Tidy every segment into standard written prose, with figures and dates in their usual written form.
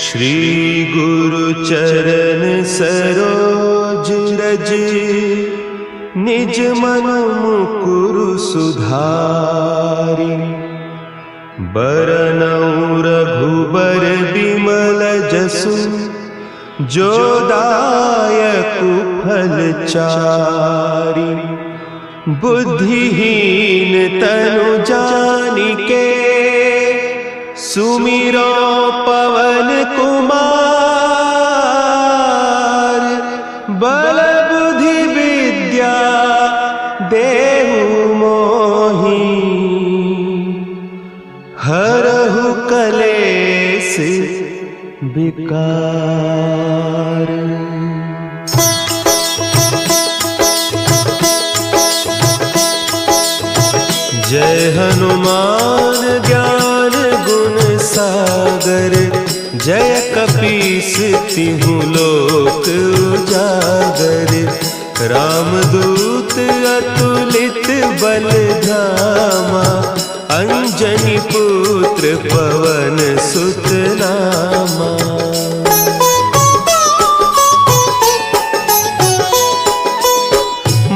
श्री गुरु चरण सरोज रज, निज मन मुकुरु सुधारि। बरनउँ रघुबर बिमल जसु, जो दायकु फल चारि। बुद्धिहीन तनु जानिके, सुमिरो पवन कुमार। बल बुद्धि विद्या देहु मोहि, हरहु कलेस विकार। जय हनुमान ज्ञान गुण सागर, जय कपीस तिहु लोक उजागर। रामदूत अतुलित बल धामा, अंजनी पुत्र पवन सुत नामा।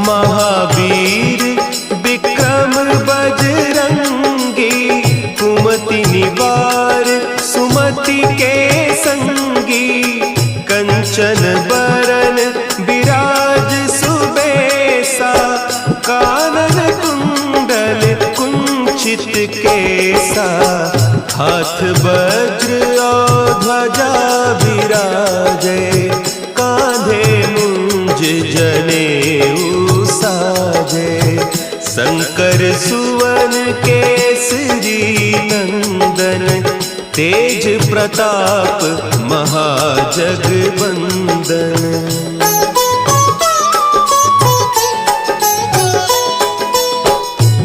महावीर विक्रम बजरंगी, कुमति निवार सुमति के संगी। कंचन बरन विराज सुबेसा, कानन कुंडल कुंचित केसा। हाथ वज्र और ध्वजा विराजे, कांधे मुंज जनेऊ साजे। शंकर सुवन केसरी नंदन, तेज प्रताप महाजगवंदन।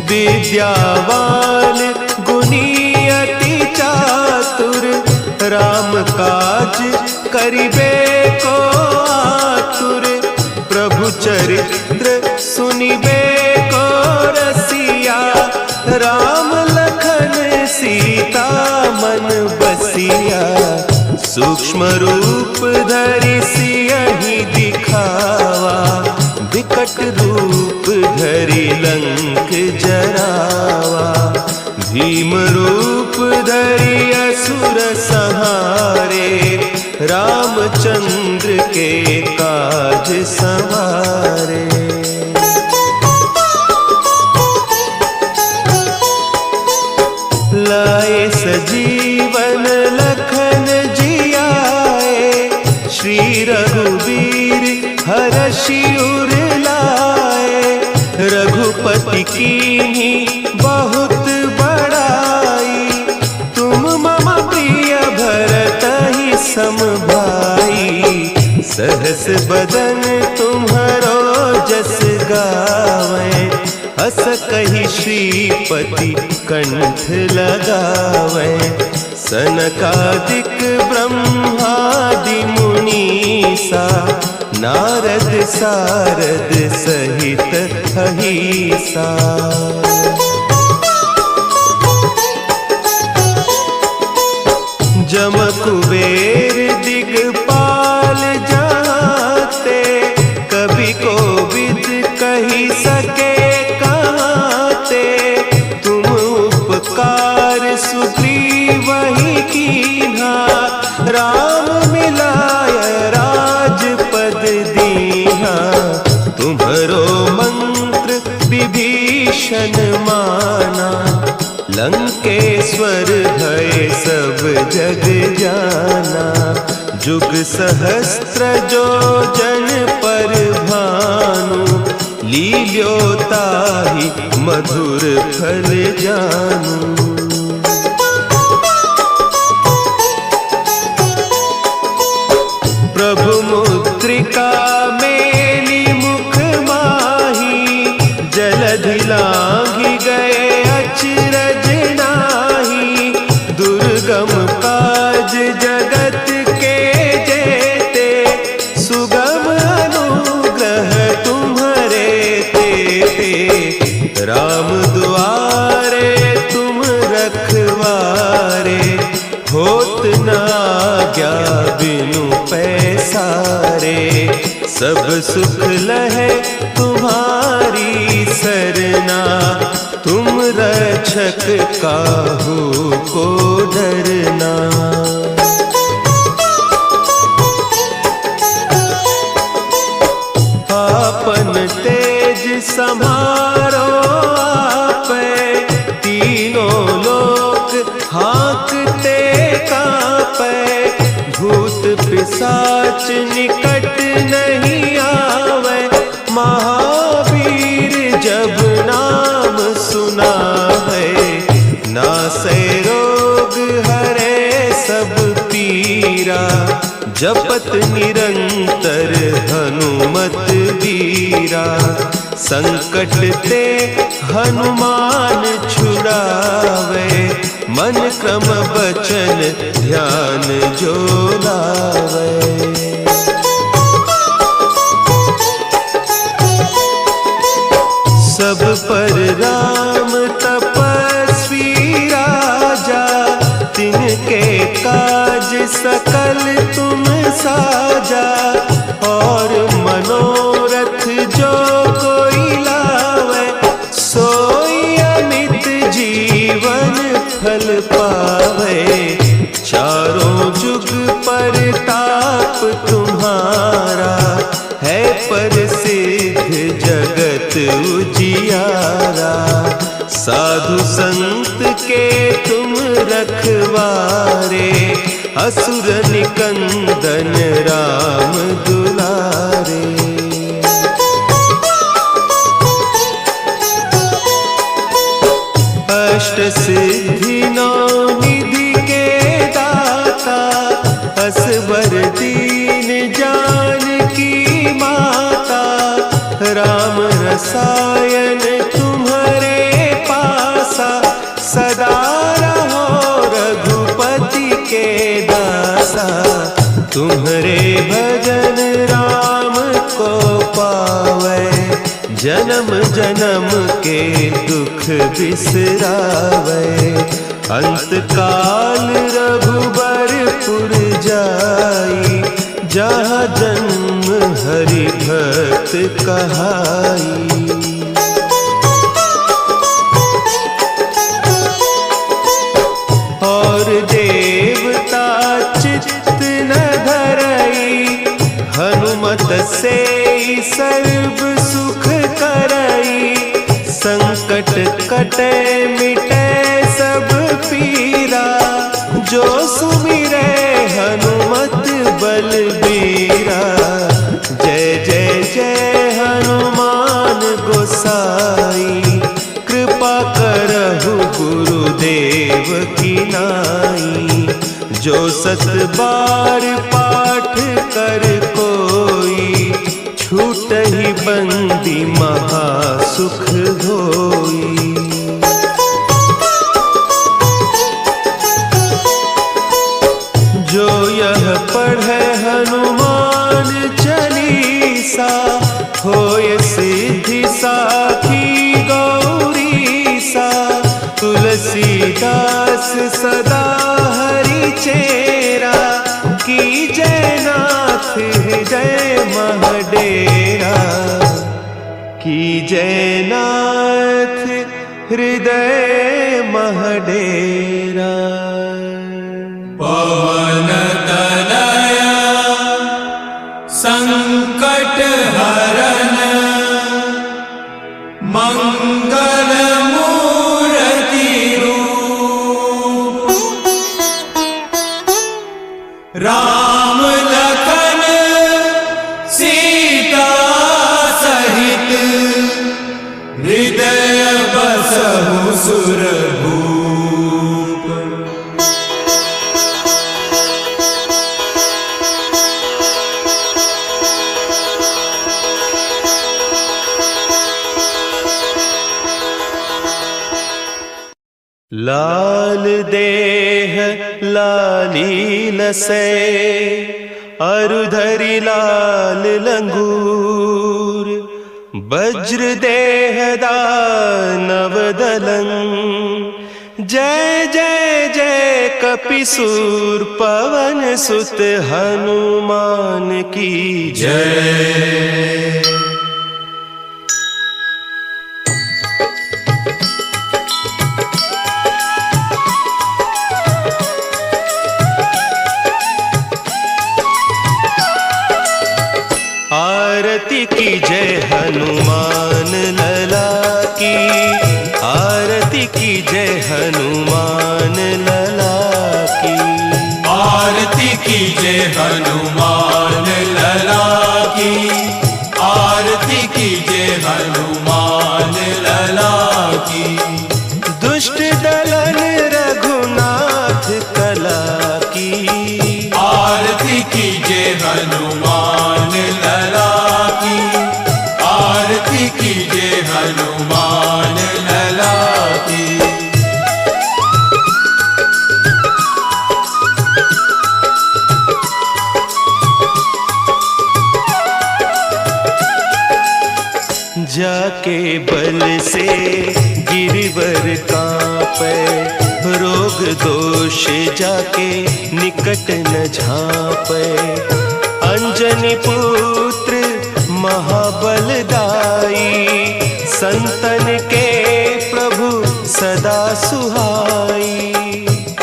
विद्यावान गुणी अति चातुर, राम काज करिबे को आतुर। प्रभु चरित्र सुनिबे को रसिया, राम लखन सीता मन बसिया। सूक्ष्म रूप धरि सियहि दिखावा, विकट रूप धरि लंक जरावा। भीम रूप धरि असुर संहारे, रामचंद्र के काज सवारे। लाए सजीवन लखन जियाए, श्री रघुवीर हरषि उर लाए। रघुपति कीन्ही बहुत बड़ाई, तुम मम प्रिय भरतहि सम भाई। सहस बदन तुम्हरो जस गावें, हस कहि श्रीपति कंठ लगावें। सनकादिक ब्रह्मादि मुनीसा, नारद सारद सहित अहीसा। जम कुबेर दिगपाल जाते, कवि कोविद कहि सके कहते। तुम उपकार सुग्रीवहि कीन्हा, राम मिलाय राजपद दीन्हा। तुम्हरो मंत्र विभीषण माना, लंकेश्वर भय सब जग जाना। जुग सहस्त्र जो जन पर भानु, लील्योताहि मधुर फल जानू। प्रभु मुद्रिका मेली मुख माही, जलधि लांघि गए अचरज नाही। दुर्गम काज जगत के जेते, सुगम अनुग्रह तुम्हरे तेते। राम दुआरे तुम रखवारे, होत न आज्ञा बिनु पैसारे। सब सुख लहे तुम्हारी सरना, तुम रक्षक काहू को डरना। आपन तेज संभारो आपे, तीनों लोक हाँकते कांपे। भूत पिशाच निकट नहीं आवे, महावीर जब नाम सुनावे। नासै रोग हरे सब पीरा, जपत निरंतर हनुमत बीरा। संकट ते हनुमान छुड़ावे, मन क्रम बचन ध्यान जो लावे। सब पर राम तपस्वी राजा, तिनके काज सकल तुम साजा। और मनोरथ जो कोई लावे, सोई अमित जीवन फल पावे। चारों जुग परताप तुम्हारा, है प्रसिद्ध जगत उजियारा। साधु संत के तुम रखवारे, असुर निकंदन राम दुलारे। अष्ट सिद्धि नौ निधि के दाता, असवर दीन जानकी माता। राम रसायन तुम्हारे पासा, सदा रहो रघुपति के दासा। तुम्हारे भजन राम को पावे, जन्म जन्म के दुख बिसरावे। अंत काल रघुबरपुर जाई, जहाँ जन्म हरि भक्त कहाई। और देवता चित्त न धरई, हनुमत से सर्व सुख करई। संकट कटे मिटे सब पीरा, जो सुमिरे हनुमत बलबीरा। जय जय जय हनुमान गोसाई, कृपा करहु गुरुदेव की नाई। जो सत बार पाठ कर कोई, छूटहि बंदी महासुख होई। जो यह पढ़े हनुमान चालीसा, होय सिद्धि साखी गौरीसा। तुलसीदास सदा हरि चेरा, की जयनाथ हृदय महडेरा। की जयनाथ हृदय महडेरा। पवन तनया संकट हरन, मंगल मूर्ति रूप। राम लखन सीता सहित, हृदय बसहु सुरभूप। लाल देह लाली लसै, अरुधरि लाल लंगूर। वज्र देह दानव दलं, जय जय जय कपिसूर पवन सुत हनुमान की जय। आरती की जय हनुमान लला की, आरती की जय हनुमान लला की, आरती की जय हनुमान लला की, आरती की जय हनुमान लला की। दुष्ट दलन रघुनाथ कला की, आरती की जय हनुमान लला की, आरती की जय हनुमान लला की। जाके बल से गिरिवर कांपे, रोग दोष जाके निकट न झांपे। अंजनी पुत्र महाबलदाई, संतन के प्रभु सदा सुहाई।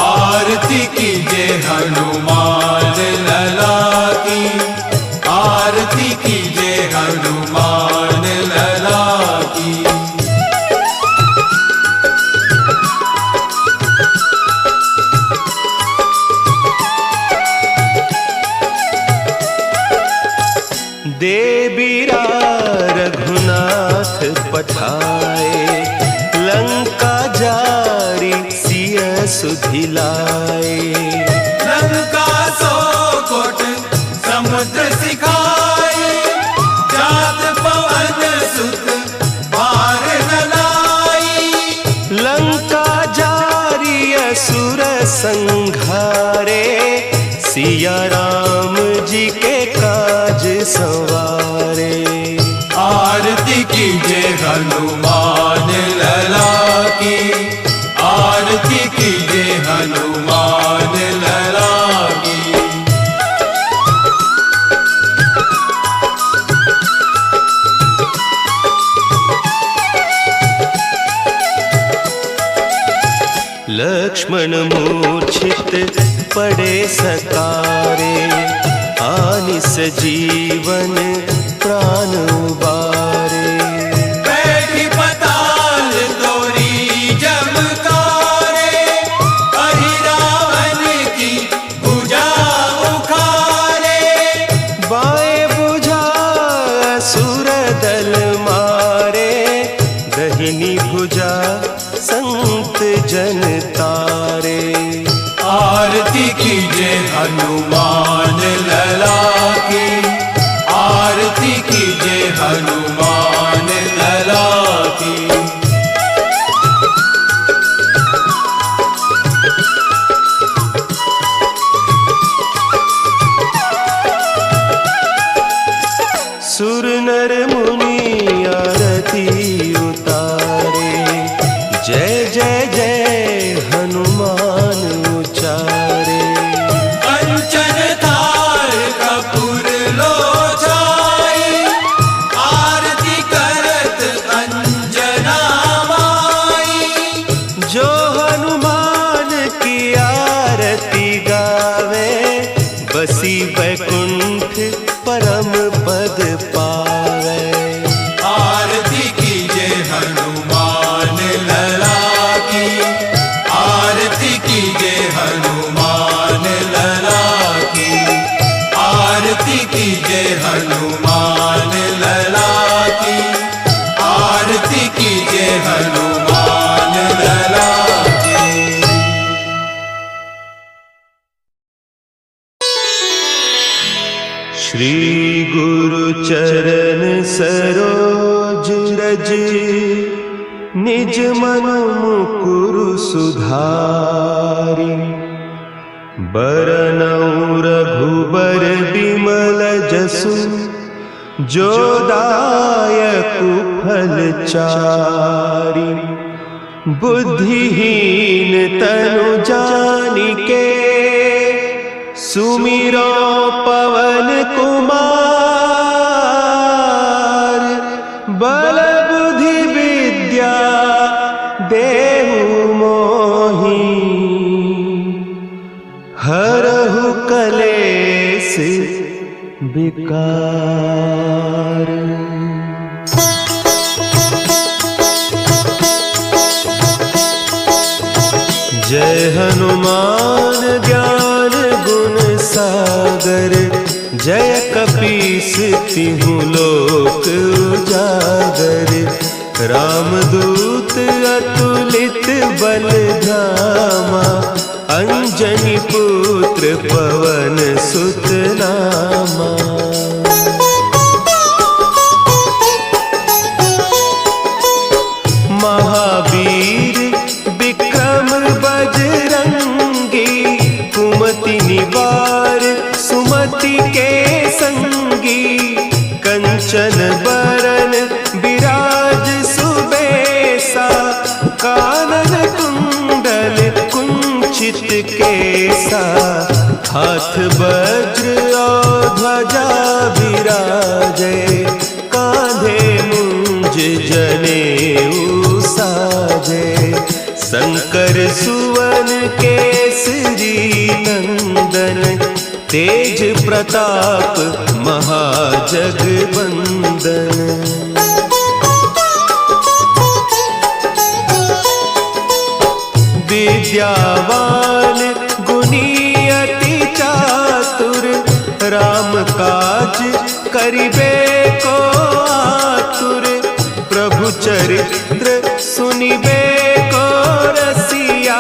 आरती की जय हनुमान लला की, आरती की जय हनुमान लला की। देबीरा रघुनाथ पठाए, लंका जारी सिय सुधिलाए। लंका सो कोट समुद्र सिखाए, जात पवन सुत पार न लाई। लंका जारी असुर संघारे, सिया राम जी के काज संवारे। आरती की जय हनुमान लला की, आरती की जय हनुमान लला की। लक्ष्मण मूर्छित पड़े सकारे, आनिस जीवन प्राण उबारे। बैठी पताल तोरी जमकारे, अहि रावण की भुजा उखारे। बाएं भुजा असुर दल मारे, दहिनी भुजा संत जन तारे। आरती की जय हनुमान लला की, आरती की जय हनुमान लला की। सुर नर मुनि आरती उतारे, जय जय जय हनुमान उचारे। कंचन थार कपूर लोचाई, आरती करत अंजना माई। जो हनुमान की आरती गावे, बसी वैकुंठ परम पद पावे। आरती की जय हनुमान लला की, आरती की जय हनुमान लला की, आरती की जय हनुमान लला की, आरती की जय हनुमान लला की। श्री गुरु चरण सरोज रज, निज मन मुकुरु सुधारि। बरनउँ रघुबर बिमल जसु, जो दायक फल चारि। बुद्धिहीन तनु जानिके सुमिरो पवन कुमार। बल बुद्धि विद्या देहु मोहि हरहु कलेस विकार। जय हनुमान ज्ञान गुण सागर। जय कपीस तिहु लोक उजागर। रामदूत अतुलित बल धामा। अंजनी पुत्र पवन सुत नामा। महावीर विक्रम बजरंगी। कुमति निवार सुमति के संगी। कंचन बरन विराज सुबेसा। कानन कुंडल कुंचित केसा। हाथ वज्र और ध्वजा विराजे। कांधे मुंज जनेऊ साजे। शंकर सुवन केसरी नंदन। तेज प्रताप महाजगवंदन। विद्यावान गुणी अति चातुर। राम काज करिबे को आतुर। प्रभु चरित्र सुनिबे को रसिया।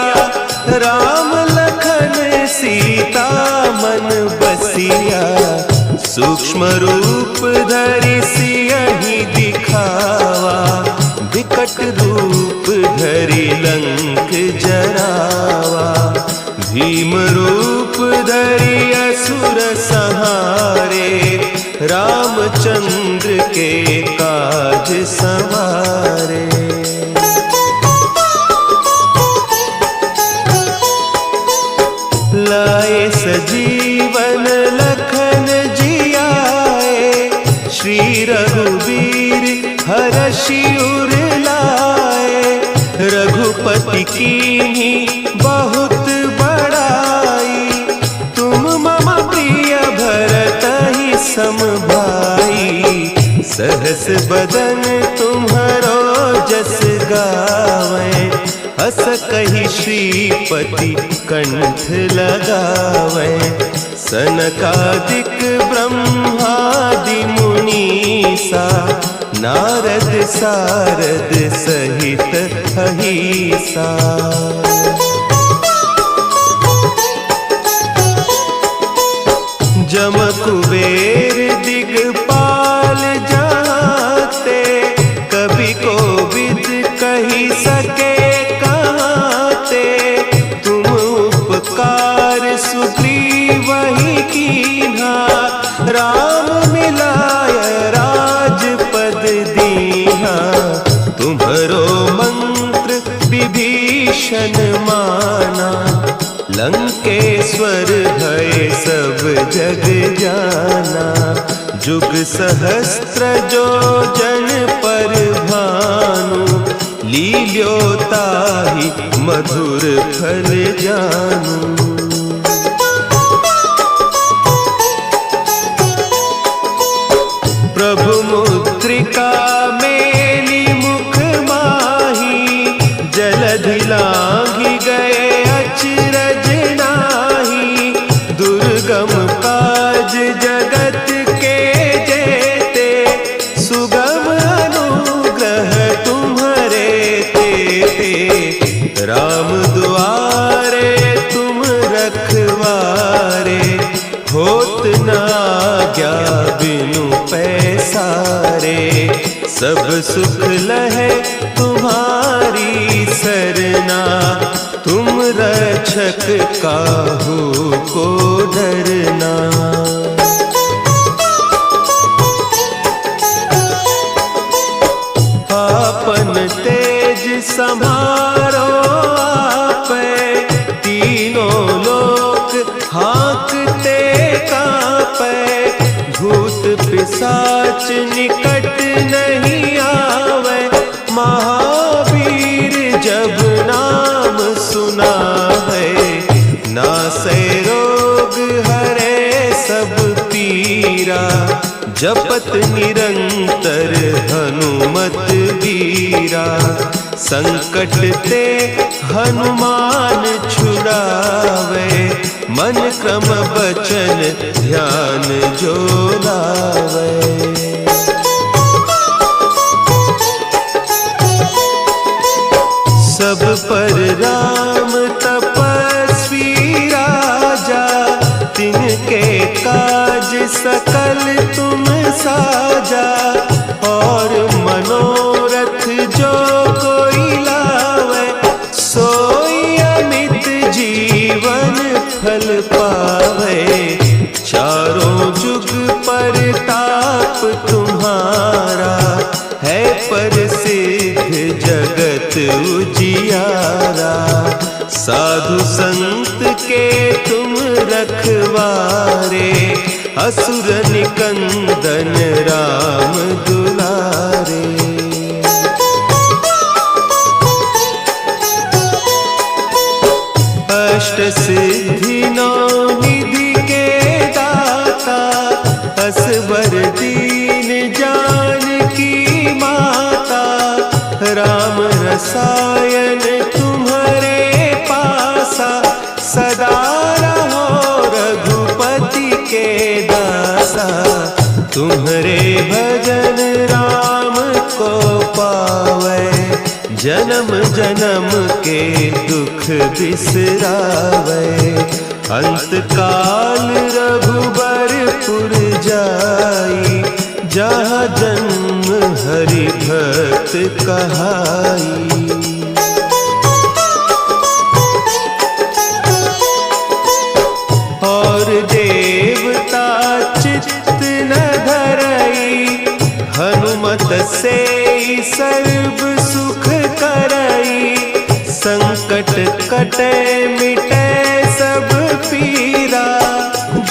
राम लखन सीता मन बसिया। सूक्ष्म रूप धरि सियहि दिखावा। विकट रूप धरि लंक जरावा। भीम रूप धरि असुर संहारे। रामचंद्र के काज संवारे। लाए सजीवन लखन जियाए। श्री रघुवीर हरषि उर लाए। रघुपति कीन्ही बहुत बड़ाई। तुम मम प्रिय भरतहि सम भाई। सहस बदन तुम्हरो जस गावें। हस कहि श्रीपति कंठ लगावें। सनकादिक ब्रह्मादि मुनीसा। नारद सारद सहित अहीसा। जम कुबेर दिगपाल जाते। कवि कोविद कहि सके कहते। तुम उपकार सुग्रीवहि कीन्हा। राम मिलाय राजपद दीन्हा। तुम्हरो मंत्र विभीषण माना। लंकेश्वर भय सब जग जाना। जुग सहस्त्र जो जन पर भानु। लील्योताहि मधुर फल जानू। प्रभु मुद्रिका मेली मुख माही। जलधि लांघि गए अचरज नाही। दुर्गम काज जगत के जेते। सुगम अनुग्रह तुम्हरे तेते। राम दुआरे तुम रखवारे। होत न आज्ञा बिनु पैसारे। सब सुख लहे तुम्हारी सरना। तुम रक्षक काहू को डरना। आपन तेज संभाल पिशाच निकट नहीं आवे, महावीर जब नाम सुना है। नासै रोग हरे सब पीरा, जपत निरंतर हनुमत वीरा। संकट ते हनुमान छुड़ावे, मन क्रम बचन ध्यान जो लावे। सब पर राम तपस्वी राजा, तिनके काज सकल तुम साजा। और मनोरथ जो कोई लावे, सोई अमित जीवन फल पावे। चारों जुग परताप तुम्हारा, है प्रसिद्ध जगत उजियारा। साधु संत के तुम रखवारे, असुर निकंदन राम दुलारे। अष्ट सिद्धि नौ निधि के दाता, असवर दीन जानकी माता। राम रसायन तुम्हारे पासा, सदा रहो रघुपति के दासा। तुम्हारे भजन राम को पावे, जन्म जन्म के दुख बिसरावे। अंत काल रघुबरपुर जाई, जहाँ जन्म हरि भक्त कहाई। और देवता चित्त न धरई, हनुमत से सर्व सुख करई। संकट कटे मिटे सब पीरा,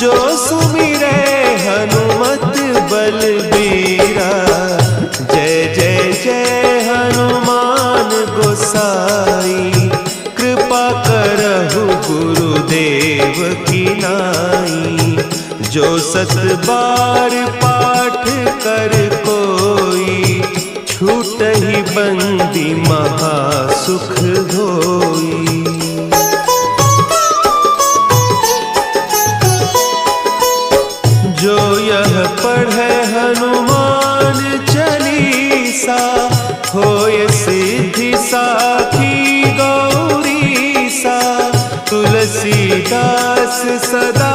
जो सुमिरे हनुमत बलबीरा। जय जय जय हनुमान गोसाई, कृपा करहु गुरुदेव की नाई। जो सत बार पाठ कर कोई, छूटहि बंदी महासुख होई। जो यह पढ़े हनुमान चालीसा, होय सिद्धि साखी गौरीसा। तुलसीदास सदा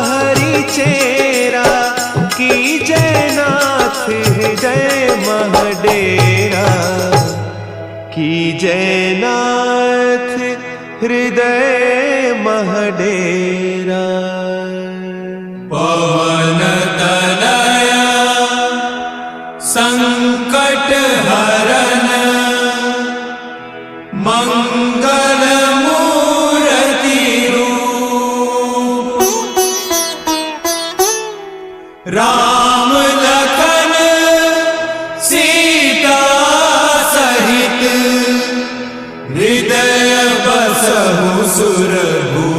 हरि चेरा, की जयनाथ हृदय महडेरा। की जयनाथ हृदय महडेरा। पवन तनया संकट हरन, मंगल मूर्ति रूप। राम लखन सीता सहित, हृदय बसहु सुरभूप।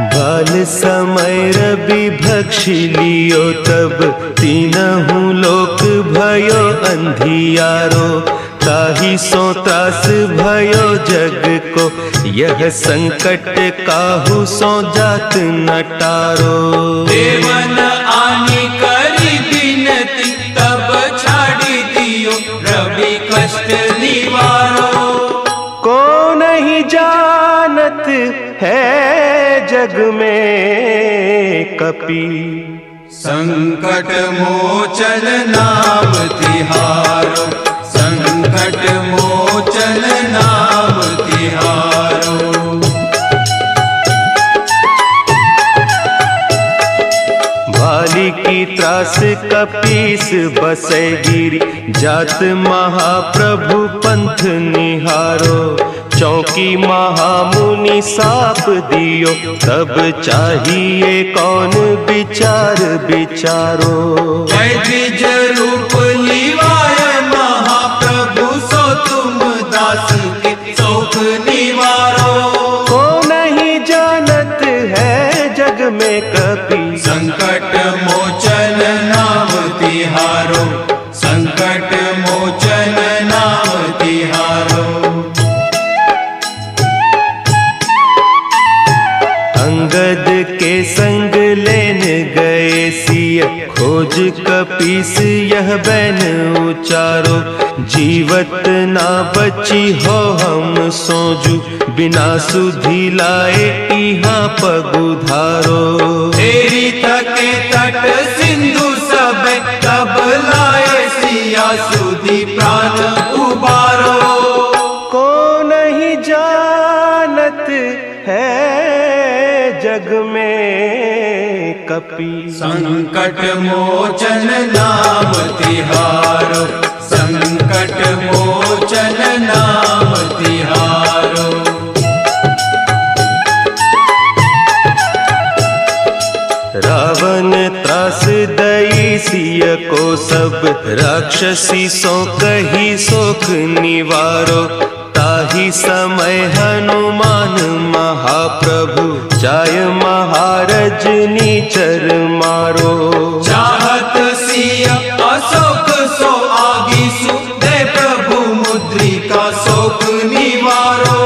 बाल समय रवि भक्षि लियो, तब तीनहु लोक भयो अंधियारो। ताहि सो त्रास भयो जग को, यह संकट काहू सो जात न टारो। देवन आनी करी बिनती, तब छाड़ी दियो रवि कष्ट निवारो। को नहीं जानत है जग में कपि, संकट मोचन नाम तिहारो। संकट मोचन नाम तिहारो। कपीस बसै गिरी, जात महाप्रभु पंथ निहारो। चौकी महामुनि साप दियो, तब चाहिए कौन विचार विचारो। द्विज रूप लिवाय महाप्रभु, सो तुम दास के शोक निवारो। को नहीं जानत है जग में कपि, संकट मोचन नाम तिहारो, संकट मोचन नाम तिहारो। अंगद के संग लेन गए सिय, खोज कपीस यह बैन उचारो। जीवत ना बची हो हम सोजू, बिना सुधि लाए इहाँ पगुधारो। तेरी थके तट सिंधु सब, तब लाए सिया सुधि प्राण उबारो। को नहीं जानत है जग में कपि, संकट मोचन नाम तिहारो, संकट मोचन नाम तिहारो। रावण त्रास दई सिय को सब, राक्षसी सो कही सोख निवारो। ताही समय हनुमान महाप्रभु, जाय महारज नीचर मारो। चाहत सिया अशोक सो आगीसु, दे प्रभु मुद्रिका शोक निवारो।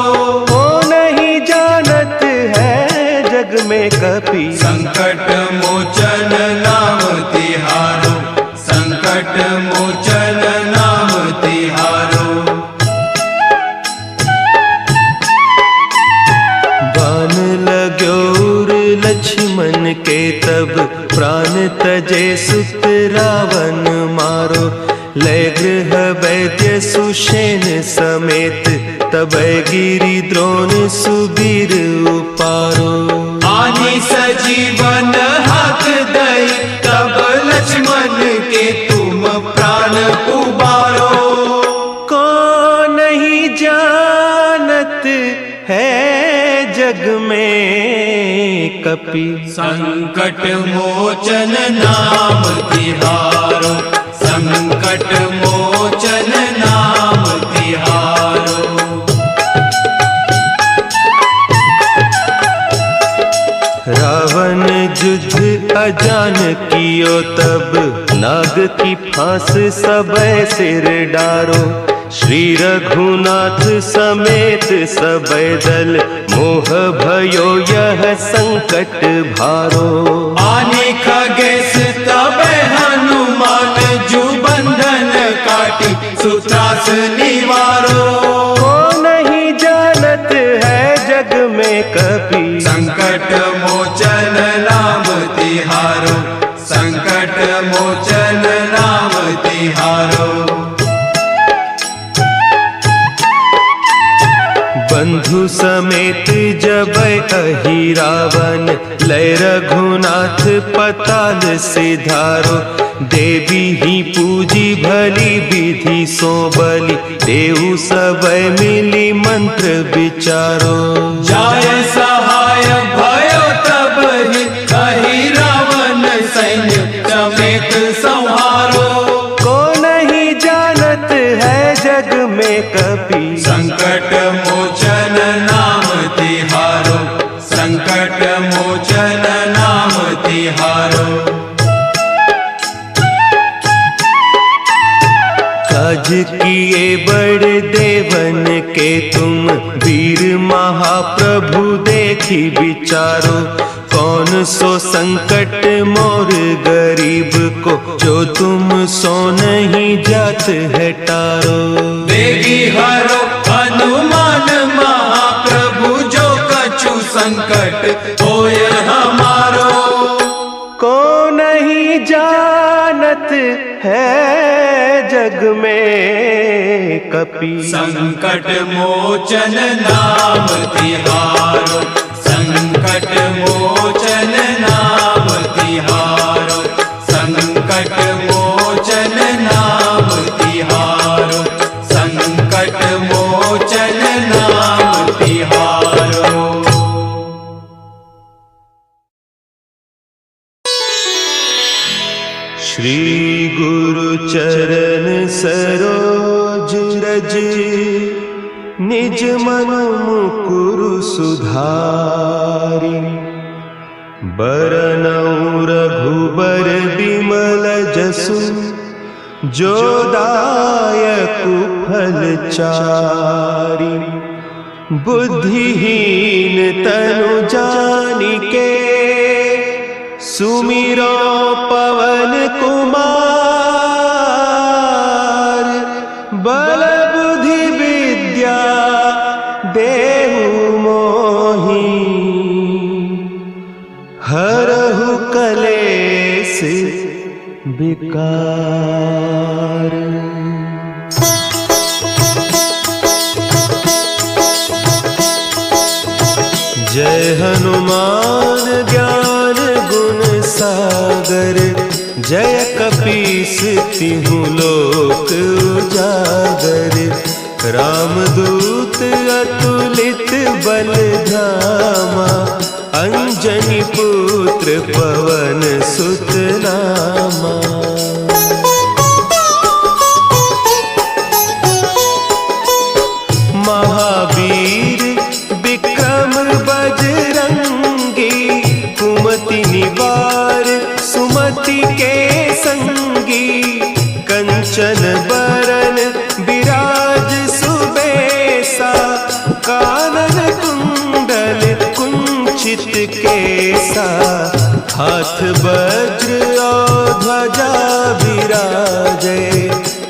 को नहीं जानत है जग में कपि, संकट मोचन नाम तिहारो, संकट मोचन नाम तिहारो। बान लाग्यो उर लक्ष्मण के, तब प्राण तजे सुत रावण मारो। लय गृह वैद्य सुषेण समेत, तब गिरि द्रोण सुबीर उपारो। आनी सजीवन हाथ दई, तब लक्ष्मण के तुम प्राण उबारो। को नहीं जानत है जग में कपि, संकट मोचन नाम तिहारो, संकट मोचन नाम तिहारो। रावण युद्ध अजान कियो, तब नाग की फांस सबय सिर डारो। श्री रघुनाथ समेत सबय दल, मोह भयो यह संकट भारो। आने खगेश तब हनुमान, जु बंधन काटी सुत्रास निवारो। को नहीं जानत है जग में कपि, संकट मोचन नाम तिहारो, संकट मोचन नाम तिहारो। बंधु समेत जब अहि रावण, लय रघुनाथ पताल सिधारो। देवी ही पूजी भली विधि सो बलि, देहु सबय मिली मंत्र विचारो। जाय सहाय भयो तब ही, कही रावण सैन्य समेत संहारो। को नहीं जानत है जग में कपि, संकट मोचन नाम तिहारो, संकट मोचन नाम तिहारो। काज किए बड़ देवन के तुम, वीर महाप्रभु देखी विचारो। कौन सो संकट मोर गरीब को, जो तुम सो नहीं जात है टारो। देगी हरो हनुमान महाप्रभु, जो कछु संकट होय हमारो। को नहीं जानत है जग में कपि, संकट मोचन नाम तिहारो, संकट मोचन नाम तिहारो, संकट संकट मोचन नाम तिहारो, संकट मोचन नाम तिहारो। श्री गुरु चरण सरोज रज, निज मन मुकुरु सुधारि। बरनउँ रघुबर बिमल जसु, जो दायकु फल चारि। बुद्धिहीन तनु जानिके, सुमिरो पवन कुमार। बल बुद्धि विद्या देहु मोहि, हरहु कलेस विकार। जय हनुमान ज्ञान गुण सागर, जय कपीस तिहु लोक उजागर। रामदूत अतुलित बल धामा, अंजनी पुत्र पवन सुत नामा। महावीर विक्रम बजरंगी, कुमति निवार सुमति के संगी। कंचन बरन विराज सुबेसा, कानन कुंडल कुंचित केसा। हाथ वज्र और ध्वजा विराजे,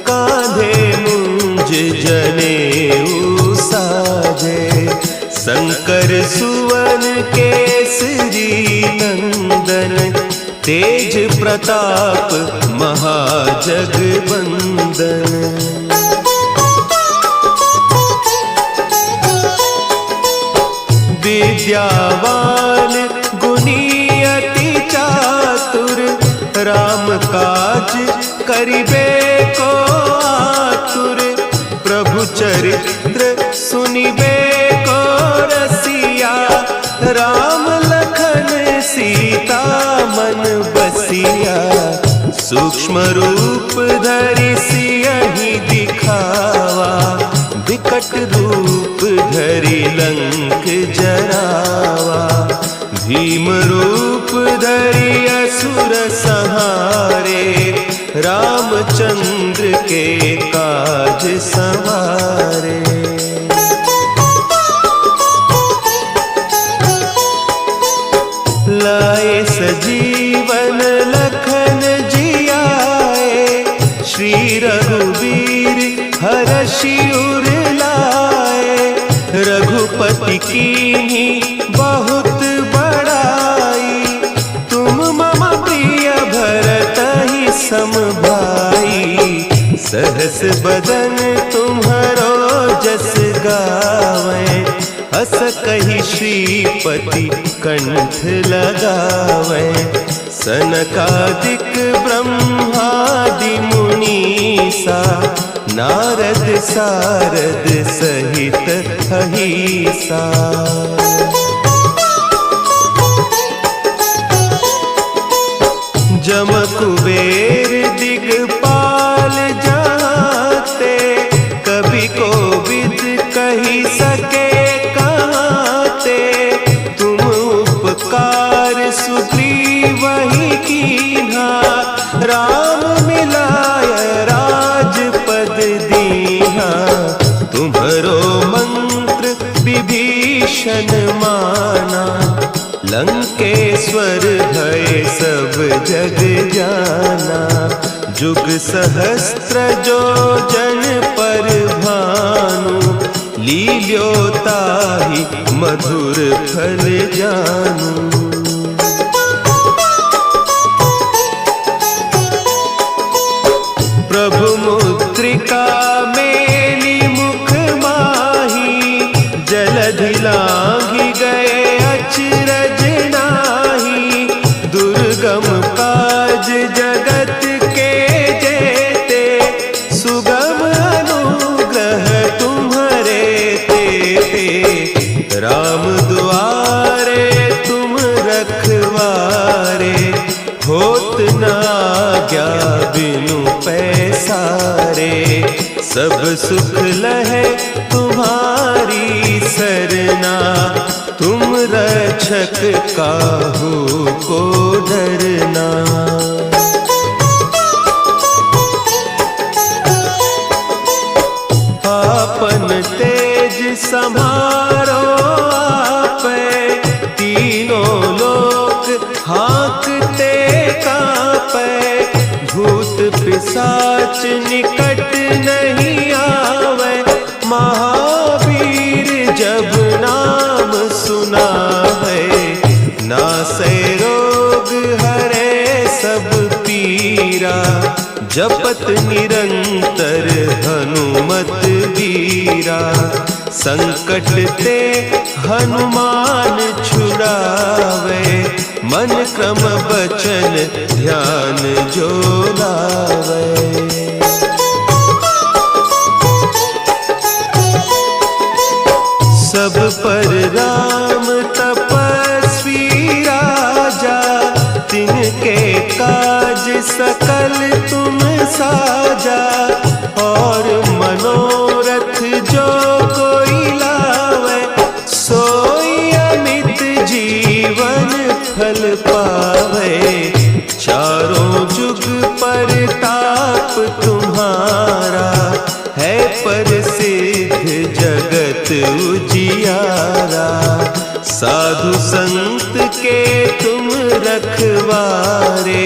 कांधे मुंज जनेऊ साजे। शंकर सुवन केसरी नंदन, तेज प्रताप महाजगवंदन। विद्यावान गुणी अति चातुर, राम काज करिबे को आतुर। प्रभु चरित्र सुनिबे को रसिया, राम लखन सीता मन बसिया। सूक्ष्म रूप धरि सियहि दिखावा, विकट रूप धरि लंक जरावा। भीम रूप धरि असुर संहारे, रामचंद्र के काज संवारे। लाए सजीवन लखन जियाए, श्री रघुवीर हरषि उर लाए। रघुपति कीन्ही बहुत बड़ाई, तुम मम प्रिय भरतहि सम भाई। सहस बदन तुम्हरो जस गावें, हस कहि श्रीपति कंठ लगावें। सनकादिक ब्रह्मादि मुनीसा, नारद सारद सहित अहीसा। जम कुबेर दिगपाल जाते, कवि कोविद कहि सके कहते। तुम उपकार सुग्रीवहि कीन्हा, राम मिलाय राजपद दीन्हा। तुम्हरो मंत्र विभीषण माना, लंकेश्वर भय सब जग जाना। जुग सहस्त्र जो जन पर भानु, लील्योताहि मधुर फल जानू। प्रभु मुद्रिका मेली मुख माही, जलधि लांघि गए अचरज नाही। दुर्गम काज जगत सब सुख लहे तुम्हारी सरना, तुम रक्षक काहू को डरना। आपन तेज संभारो आपे, तीनों लोक हाँकते कांपे। भूत पिशाच निकट नहीं आवे, महावीर जब नाम सुनावे। नासै रोग हरे सब पीरा, जपत निरंतर हनुमत वीरा। संकट ते हनुमान छुड़ावे, मन क्रम बचन ध्यान जो लावे। सब पर राम तपस्वी राजा, तिनके काज सकल तुम साजा। और मनोरथ जो कोई लावे, सोई अमित जीवन फल पावे। चारों जुग परताप तुम्हारा, है प्रसिद्ध जगत उजियारा। साधु संत के तुम रखवारे,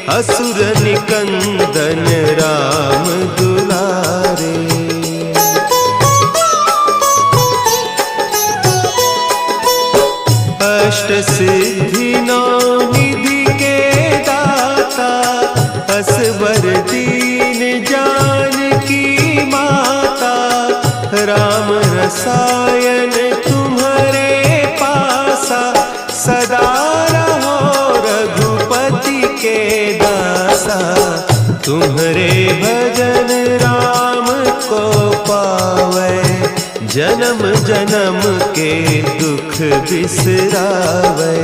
असुर निकंदन राम दुलारे। अष्ट सिद्धि नौ निधि के दाता, असवर दीन जानकी माता। राम रसायन तुम्हारे पासा, सदा रहो रघुपति के दासा। तुम्हारे भजन राम को पावे, जन्म जन्म के दुख बिसरावे।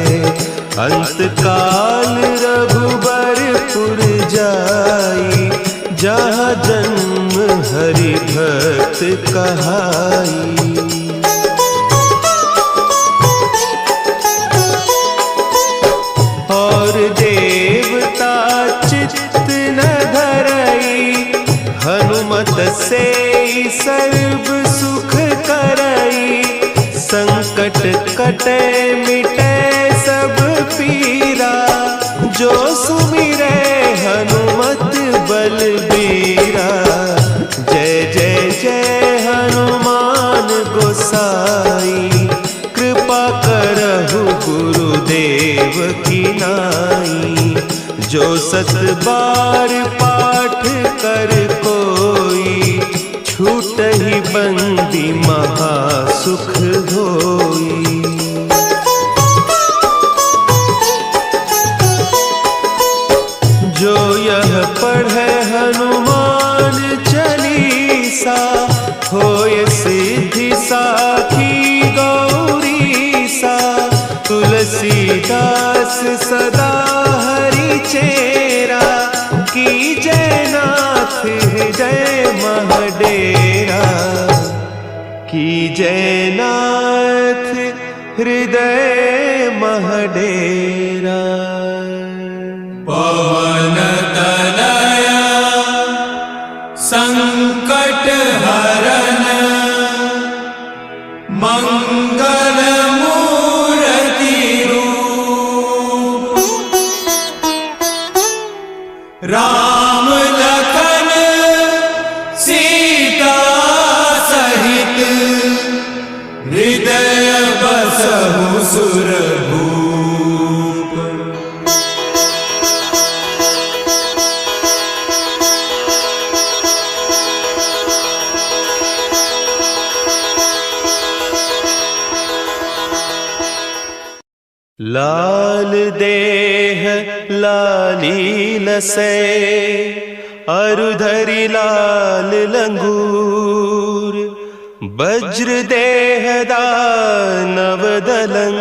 अंत काल रघुबरपुर जाई, जहाँ जन्म हरि भक्त कहाई। और देवता चित्त न धरई, हनुमत से सर्व सुख करई। संकट कटे मिटे सब पीरा, जो सुमिरे हनुमत बलबीरा। जय जय जय हनुमान गोसाई, कृपा करहु गुरुदेव की नाई। जो सत बार पाठ कर कोई, छूटहि बंदी महासुख होई। जो यह पढ़े हनुमान चालीसा, होय सिद्धि साखी गौरीसा। तुलसीदास सदा हरि चेरा, की जयनाथ हृदय महडेरा। की जयनाथ हृदय महडेरा। पवन तनया संकट हरन, मंगल मूर्ति रूप। राम लखन सीता सहित, हृदय बसहु सुरभूप। लाल देह लाली लसै, अरुधरि लाल लंगूर। वज्र देह दानव दलं,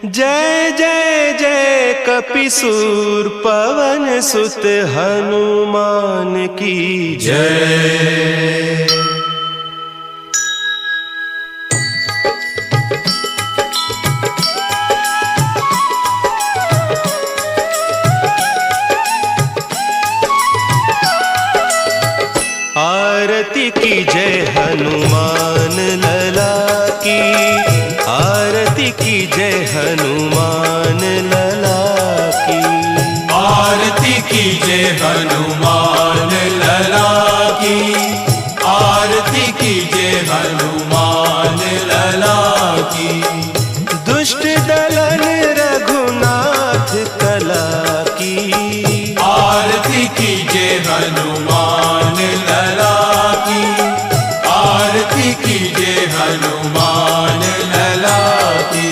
जय जय जय कपिसूर पवन सुत हनुमान की जय। आरती की जय हनुमान लला की, आरती की जय हनुमान लला की, आरती की जय हनुमान लला की, आरती की जय हनुमान लला की। दुष्ट दलन रघुनाथ कला की, आरती की जय हनुमान लला की, आरती की जय हनुमान लला की।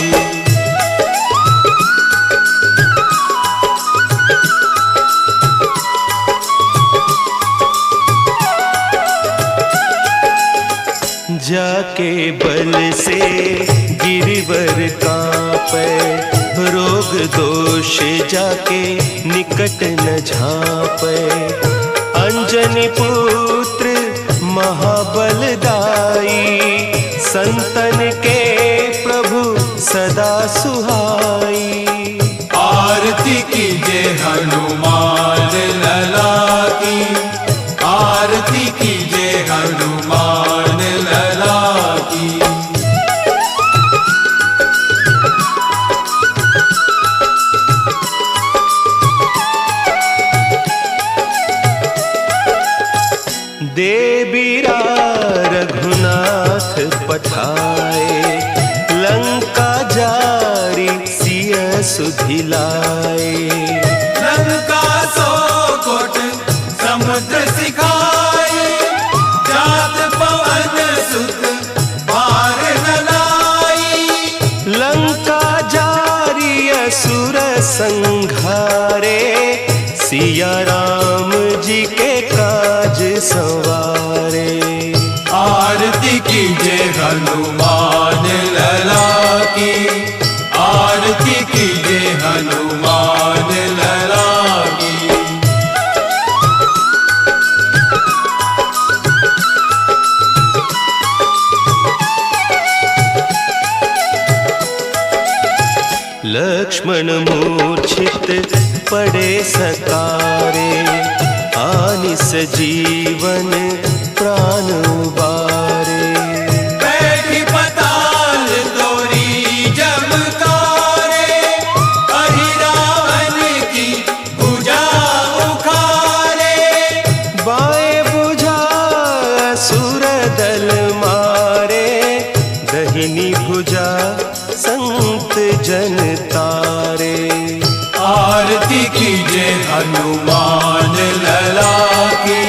जाके बल से गिरिवर कांपे, रोग दोष जाके निकट न झांपे। अंजनी पुत्र महाबलदाई, संतन के प्रभु सदा सुहाई। आरती की जय हनुमान लला की, आरती की जय हनुमान लला की। देबीरा रघुनाथ पठाए, लंका जारी सिय सुधिलाए। लंका सो कोट समुद्र सिखाए, जात पवन सुत पार न लाई। लंका जारी असुर संघारे, सिया राम जी के काज संवारे। आरती की जय हनुमान लला की, आरती की जय हनुमान लला की। लक्ष्मण मूर्छित पड़े सकारे, आनिस जीवन प्राण उबारे। बैठी पताल तोरी जमकारे, अहि रावण की भुजा उखारे। बाएं भुजा असुर दल मारे, दहिनी भुजा संत जन तारे। आरती की जय हनुमान लला की,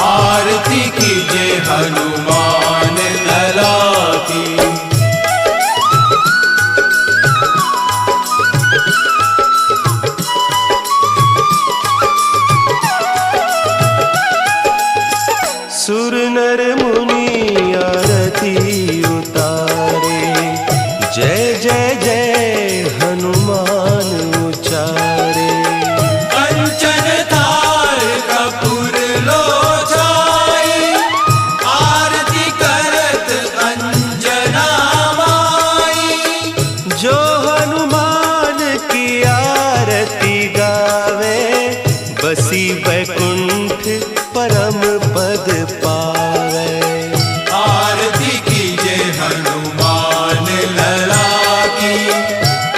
आरती की जय हनुमान लला की। सुर नर मुनि आरती उतारे, जय जय जय हनुमान उचारे। कंचन थार कपूर लोचाई, आरती करत अंजना माई। जो हनुमान की आरती गावे, बसी वैकुंठ परम पद पावे। आरती की जय हनुमान लला की,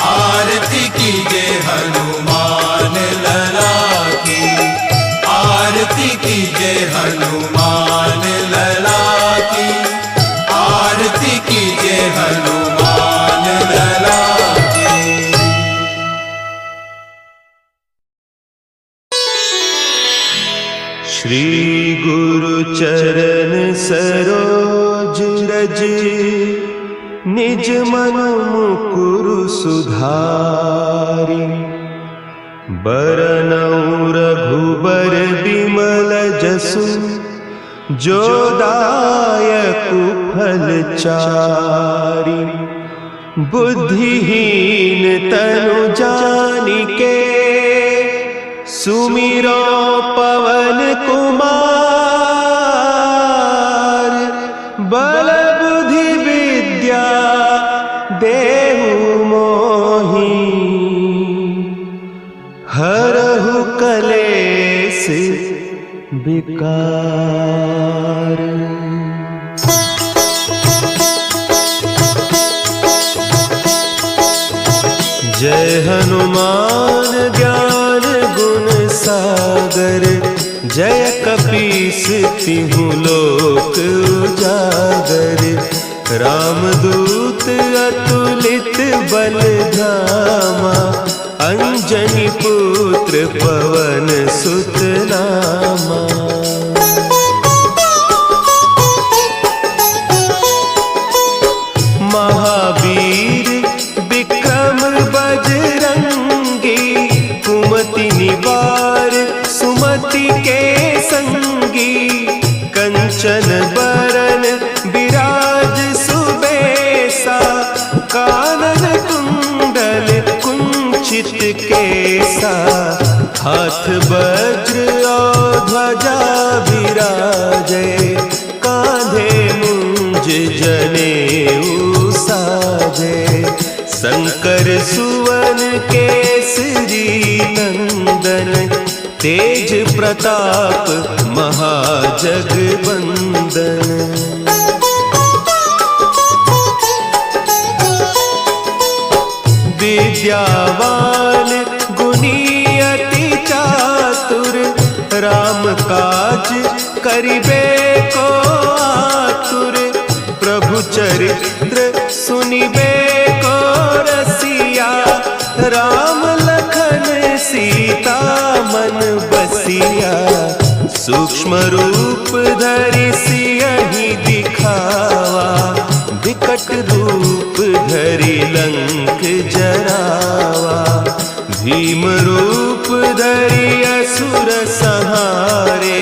आरती की जय हनुमान लला की, आरती की जय हनुमान लला की, आरती की जय हनुमान लला की। श्री गुरु चरण सरोज रज, निज मन मुकुरु सुधारि। बरनउँ रघुबर बिमल जसु, जो दायक फल चारि। बुद्धिहीन तनु जानिके सुमिरो पवन कुमार। बल बुद्धि विद्या देहु मोहि हरहु कलेस विकार। जय हनुमान ज्ञान गुण सागर। जय कपीस तिहु लोक उजागर। रामदूत अतुलित बल धामा। अंजनी पुत्र पवन सुत नामा। महावीर विक्रम बजरंगी। कुमति निवार सुमति के संगी। कंचन बरन विराज सुबेसा। कानन कुंडल कुंचित केसा। हाथ वज्र और ध्वजा विराजे। कांधे मुंज जनेऊ साजे। शंकर सुवन केसरी नंदन। तेज प्रताप महाजगवंदन। विद्यावान गुणी अति चातुर। राम काज करिबे को आतुर। प्रभु चरित्र सुनिबे को रसिया। राम लखन सीता मन बसिया। सूक्ष्म रूप धरि सियहि दिखावा। विकट रूप धरि लंक जरावा। भीम रूप धरि असुर संहारे।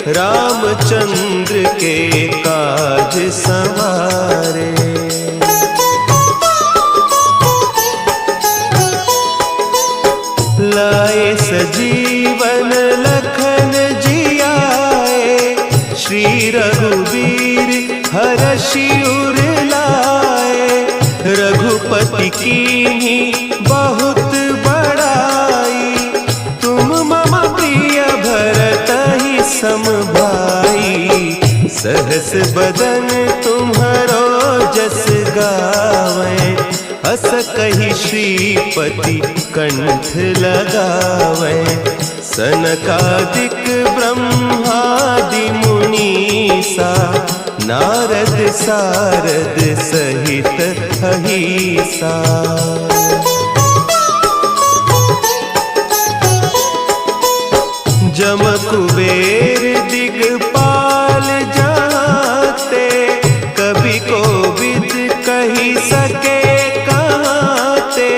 रामचंद्र के काज संवारे। लाए सजीवन लखन जियाए। श्री रघुवीर हरषि उर लाए। रघुपति कीन्ही बहुत बड़ाई। तुम मम प्रिय भरतहि सम भाई। सहस बदन तुम्हरो जस गावें। हस कहि श्रीपति कंठ लगावें। सनकादिक ब्रह्मादि मुनीसा। नारद सारद सहित अहीसा। जम कुबेर दिगपाल जाते। कवि कोविद कही सके कहते।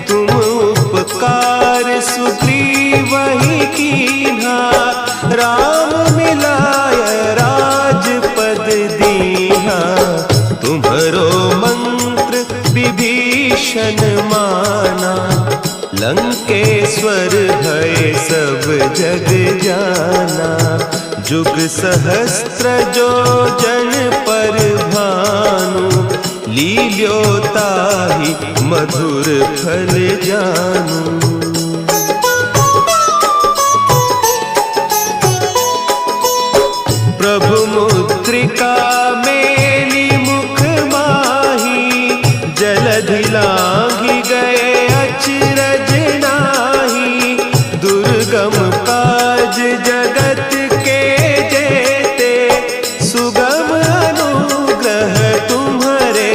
तुम उपकार सुग्रीवहि कीन्हा। राम मिलाय राजपद दीन्हा। तुम्हरो मंत्र विभीषण माना। लंकेश्वर भय सब जग जाना। जुग सहस्त्र जो जन पर भानु। लील्योताहि मधुर फल जानू। प्रभु मुद्रिका मेली मुख माही। जलधि लांघि गए अचरज नाही। दुर्गम काज जगत के जेते। सुगम अनुग्रह तुम्हारे।